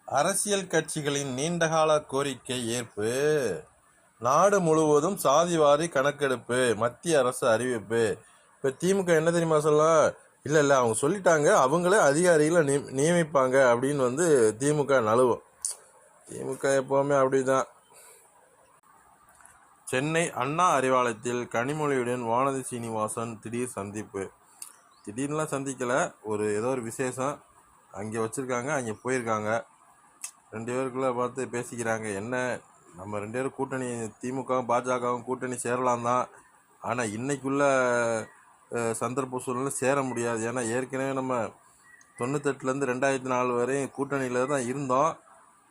அரசியல் கட்சிகளின் நீண்டகால கோரிக்கை ஏற்பு. நாடு முழுவதும் சாதிவாரி கணக்கெடுப்பு, மத்திய அரசு அறிவிப்பு. இப்போ திமுக என்ன தெரியுமா சொல்லலாம்? இல்லை அவங்க சொல்லிட்டாங்க, அவங்களே அதிகாரிகளை நியமிப்பாங்க அப்படின்னு திமுக நழுவும். திமுக எப்போவுமே அப்படிதான். சென்னை அண்ணா அறிவாலயத்தில் கனிமொழியுடன் வானதி சீனிவாசன் திடீர் சந்திப்பு. திடீர்னுலாம் சந்திக்கலை, ஏதோ ஒரு விசேஷம் அங்கே வச்சுருக்காங்க, அங்கே போயிருக்காங்க. 2 பேருக்குள்ளே பார்த்து பேசிக்கிறாங்க. என்ன, நம்ம 2 பேரும் கூட்டணி, திமுகவும் பாஜகவும் கூட்டணி சேரலாம் தான். ஆனால் இன்னைக்குள்ள சந்தர்ப்ப சூழ்நிலை சேர முடியாது. ஏன்னா ஏற்கனவே நம்ம 98லேருந்து 2004 வரையும் கூட்டணியில் தான் இருந்தோம்.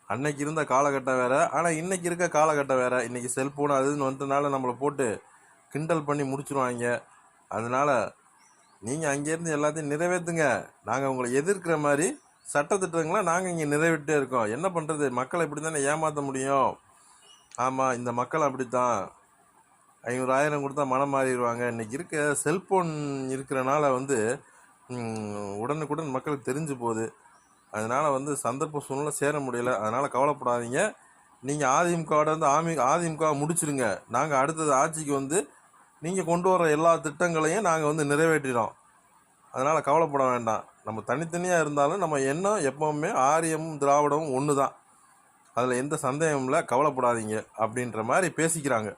அன்னைக்கு இருந்த காலகட்டம் வேறு, ஆனால் இன்றைக்கி இருக்க காலகட்டம் வேறு. இன்றைக்கி செல்ஃபோன் அதுன்னு வந்ததுனால நம்மளை போட்டு கிண்டல் பண்ணி முடிச்சுருவாங்க. அதனால் நீங்கள் அங்கேருந்து எல்லாத்தையும் நிறைவேற்றுங்க. நாங்கள் உங்களை எதிர்க்கிற மாதிரி சட்டத்திட்டங்களை நாங்கள் இங்கே நிறைவேற்றே இருக்கோம். என்ன பண்ணுறது, மக்களை இப்படி தானே ஏமாற்ற முடியும். ஆமாம், இந்த மக்கள் அப்படித்தான். 500,000 கொடுத்தா மனம் மாறிடுவாங்க. இன்றைக்கி இருக்க செல்ஃபோன் இருக்கிறனால உடனுக்குடன் மக்களுக்கு தெரிஞ்சு போகுது. அதனால் சந்தர்ப்ப சூழ்நிலை சேர முடியல. அதனால் கவலைப்படாதீங்க. நீங்கள் அதிமுகவோட அதிமுக முடிச்சிருங்க. நாங்கள் அடுத்தது ஆட்சிக்கு நீங்கள் கொண்டு வர எல்லா திட்டங்களையும் நாங்கள் நிறைவேற்றிடும். அதனால் கவலைப்பட வேண்டாம். நம்ம தனித்தனியாக இருந்தாலும் நம்ம எண்ணம் எப்போவுமே ஆரியமும் திராவிடமும் ஒன்று தான். அதில் எந்த சந்தேகமும் இல்லை, கவலைப்படாதீங்க அப்படின்ற மாதிரி பேசிக்கிறாங்க.